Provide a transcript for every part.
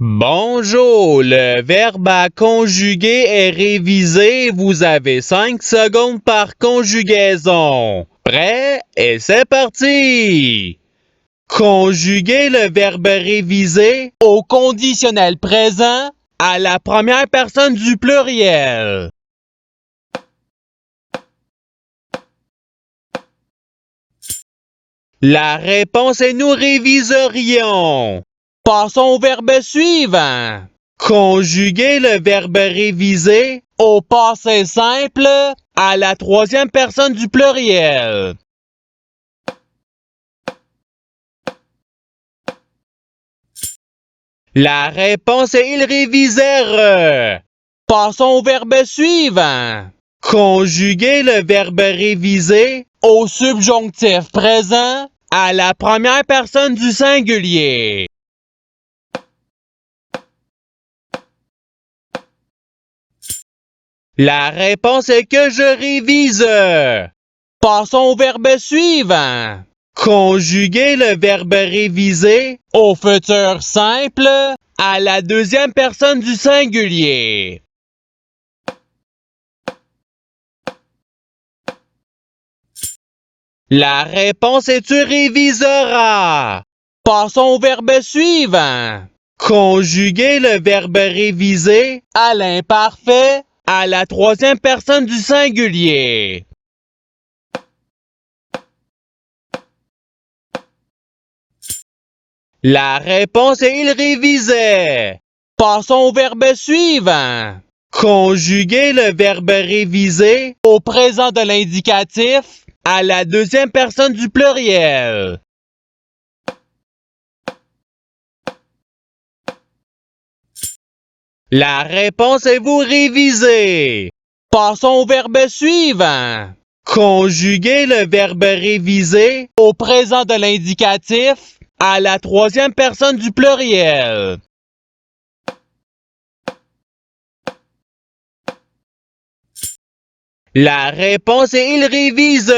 Bonjour, le verbe à conjuguer est révisé. Vous avez 5 secondes par conjugaison. Prêt? Et c'est parti! Conjuguer le verbe révisé au conditionnel présent à la première personne du pluriel. La réponse est nous réviserions. Passons au verbe suivant. Conjuguer le verbe révisé au passé simple à la troisième personne du pluriel. La réponse est ils révisèrent. Passons au verbe suivant. Conjuguer le verbe révisé au subjonctif présent à la première personne du singulier. La réponse est que je révise. Passons au verbe suivant. Conjuguer le verbe révisé au futur simple à la deuxième personne du singulier. La réponse est tu réviseras. Passons au verbe suivant. Conjuguer le verbe révisé à l'imparfait à la troisième personne du singulier. La réponse est il révisait. Passons au verbe suivant. Conjuguer le verbe révisé au présent de l'indicatif à la deuxième personne du pluriel. La réponse est vous révisez. Passons au verbe suivant. Conjuguer le verbe révisé au présent de l'indicatif à la troisième personne du pluriel. La réponse est il révise.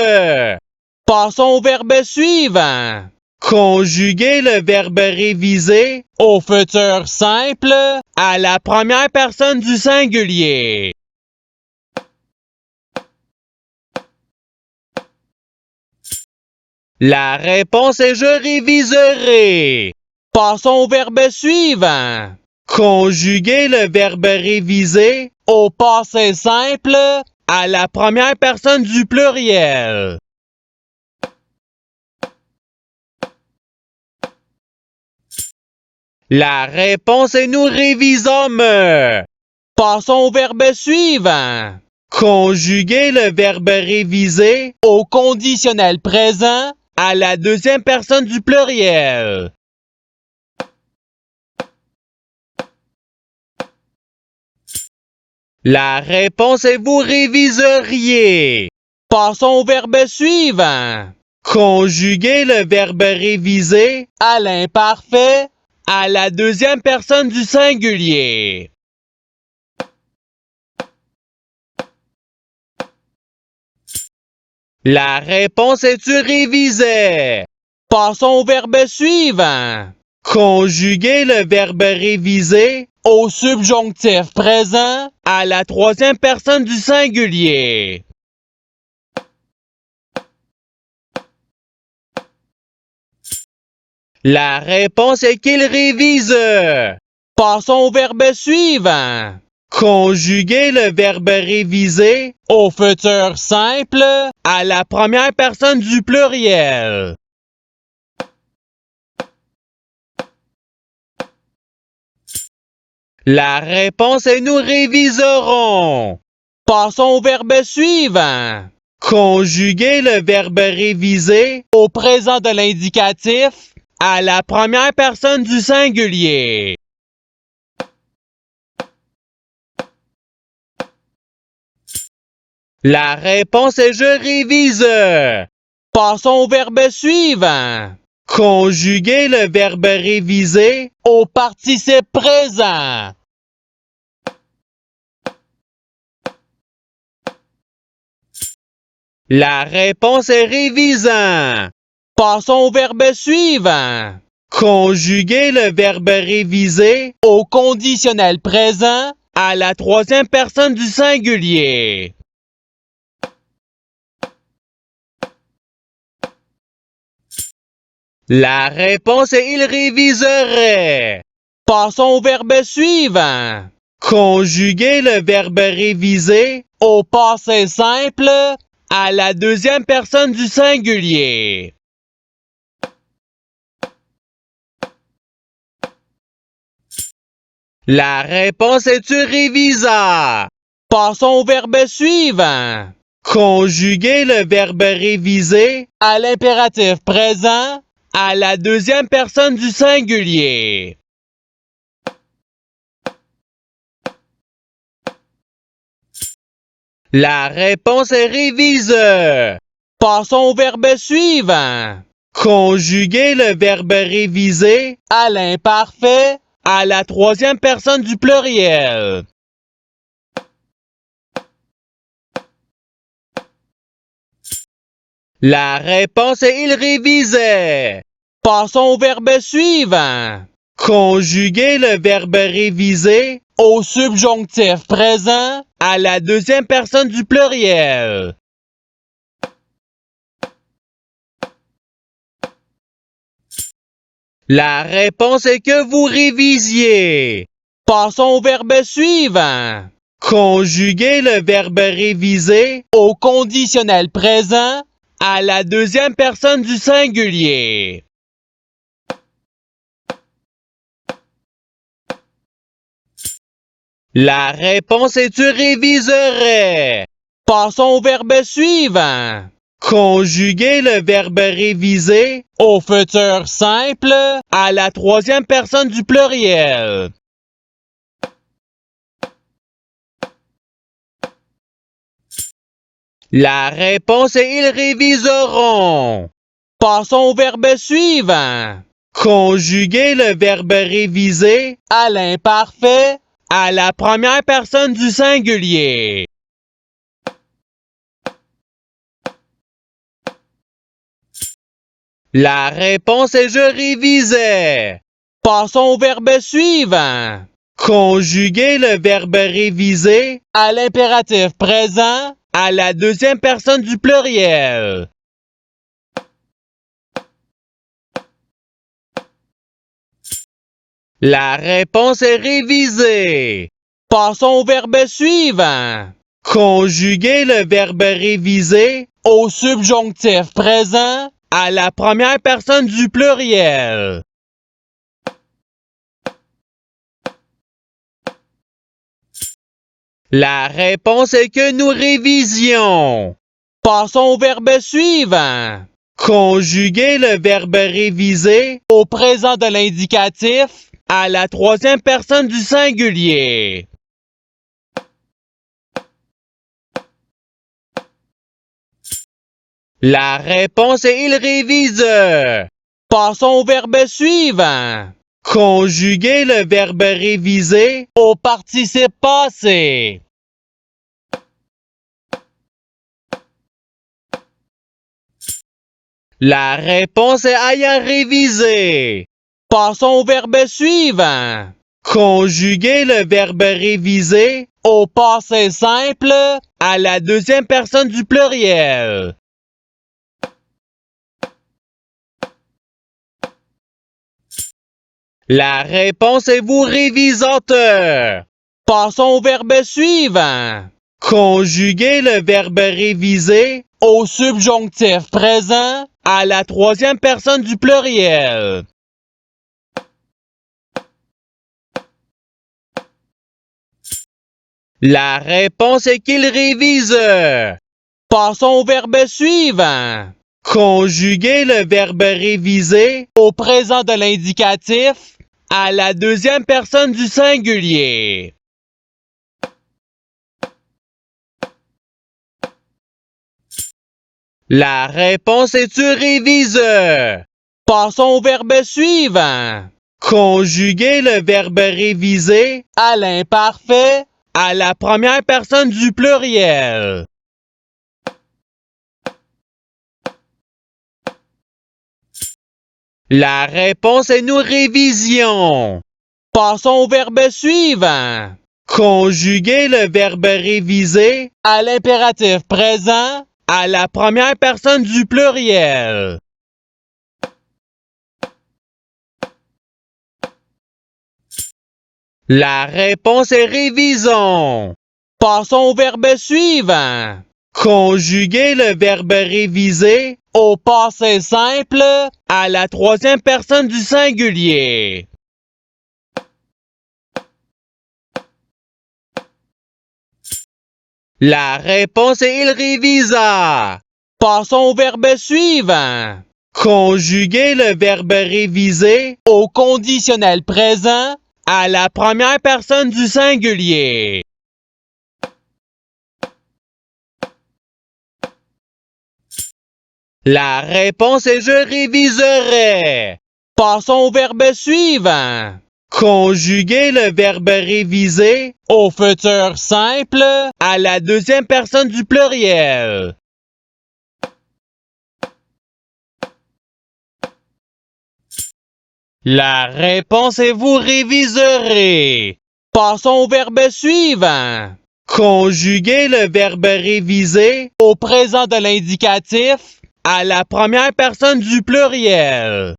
Passons au verbe suivant. Conjuguer le verbe révisé au futur simple à la première personne du singulier. La réponse est je réviserai. Passons au verbe suivant. Conjuguer le verbe révisé au passé simple à la première personne du pluriel. La réponse est nous révisons. Passons au verbe suivant. Conjuguer le verbe révisé au conditionnel présent à la deuxième personne du pluriel. La réponse est vous réviseriez. Passons au verbe suivant. Conjuguer le verbe révisé à l'imparfait à la deuxième personne du singulier. La réponse est tu révisais. Passons au verbe suivant. Conjuguer le verbe révisé au subjonctif présent à la troisième personne du singulier. La réponse est qu'il révise. Passons au verbe suivant. Conjuguer le verbe révisé au futur simple à la première personne du pluriel. La réponse est nous réviserons. Passons au verbe suivant. Conjuguer le verbe révisé au présent de l'indicatif à la première personne du singulier. La réponse est je révise. Passons au verbe suivant. Conjuguer le verbe révisé au participe présent. La réponse est révisant. Passons au verbe suivant. Conjuguer le verbe réviser au conditionnel présent à la troisième personne du singulier. La réponse est il réviserait. Passons au verbe suivant. Conjuguer le verbe réviser au passé simple à la deuxième personne du singulier. La réponse est tu révisa. Passons au verbe suivant. Conjuguer le verbe réviser à l'impératif présent à la deuxième personne du singulier. La réponse est révise. Passons au verbe suivant. Conjuguer le verbe réviser à l'imparfait à la troisième personne du pluriel. La réponse est il révisait. Passons au verbe suivant. Conjuguer le verbe réviser au subjonctif présent à la deuxième personne du pluriel. La réponse est que vous révisiez. Passons au verbe suivant. Conjuguer le verbe réviser au conditionnel présent à la deuxième personne du singulier. La réponse est tu réviserais. Passons au verbe suivant. Conjuguer le verbe réviser au futur simple à la troisième personne du pluriel. La réponse est ils réviseront. Passons au verbe suivant. Conjuguer le verbe réviser à l'imparfait à la première personne du singulier. La réponse est je révisais. Passons au verbe suivant. Conjuguer le verbe réviser à l'impératif présent à la deuxième personne du pluriel. La réponse est révisée. Passons au verbe suivant. Conjuguer le verbe réviser au subjonctif présent à la première personne du pluriel. La réponse est que nous révisions. Passons au verbe suivant. Conjuguer le verbe réviser au présent de l'indicatif à la troisième personne du singulier. La réponse est il révise. Passons au verbe suivant. Conjuguer le verbe réviser au participe passé. La réponse est ayant révisé. Passons au verbe suivant. Conjuguer le verbe réviser au passé simple à la deuxième personne du pluriel. La réponse est vous révisante. Passons au verbe suivant. Conjuguer le verbe réviser au subjonctif présent à la troisième personne du pluriel. La réponse est qu'il révise. Passons au verbe suivant. Conjuguer le verbe réviser au présent de l'indicatif à la deuxième personne du singulier. La réponse est tu révise. Passons au verbe suivant. Conjuguer le verbe réviser à l'imparfait à la première personne du pluriel. La réponse est nous révisions. Passons au verbe suivant. Conjuguer le verbe réviser à l'impératif présent à la première personne du pluriel. La réponse est révisons. Passons au verbe suivant. Conjuguer le verbe réviser au passé simple à la troisième personne du singulier. La réponse est il révisa. Passons au verbe suivant. Conjuguer le verbe réviser au conditionnel présent à la première personne du singulier. La réponse est je réviserai. Passons au verbe suivant. Conjuguer le verbe réviser au futur simple à la deuxième personne du pluriel. La réponse est vous réviserez. Passons au verbe suivant. Conjuguer le verbe réviser au présent de l'indicatif à la première personne du pluriel.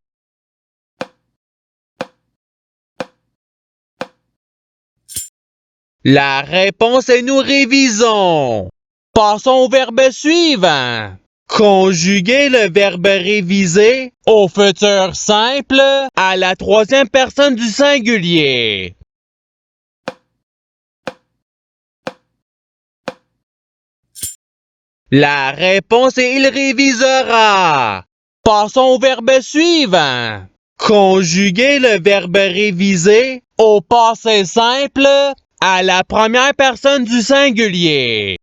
La réponse est nous révisons. Passons au verbe suivant. Conjuguer le verbe réviser au futur simple à la troisième personne du singulier. La réponse est il révisera. Passons au verbe suivant. Conjuguer le verbe réviser au passé simple à la première personne du singulier.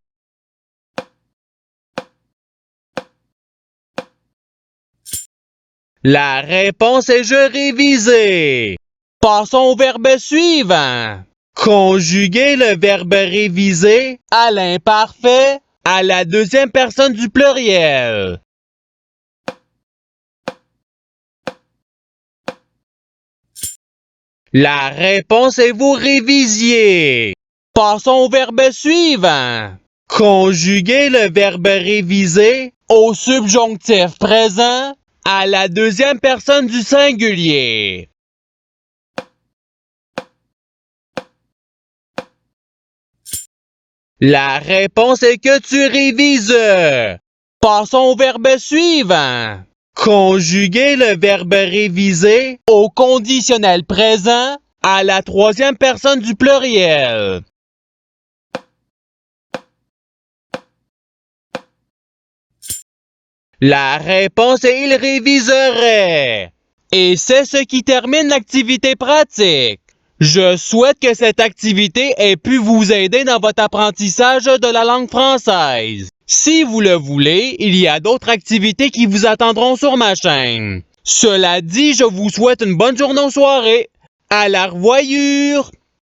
La réponse est je révisais. Passons au verbe suivant. Conjuguer le verbe réviser à l'imparfait à la deuxième personne du pluriel. La réponse est vous révisiez. Passons au verbe suivant. Conjuguer le verbe réviser au subjonctif présent à la deuxième personne du singulier. La réponse est que tu révises. Passons au verbe suivant. Conjuguer le verbe réviser au conditionnel présent à la troisième personne du pluriel. La réponse est il réviserait. Et c'est ce qui termine l'activité pratique. Je souhaite que cette activité ait pu vous aider dans votre apprentissage de la langue française. Si vous le voulez, il y a d'autres activités qui vous attendront sur ma chaîne. Cela dit, je vous souhaite une bonne journée ou soirée. À la revoyure!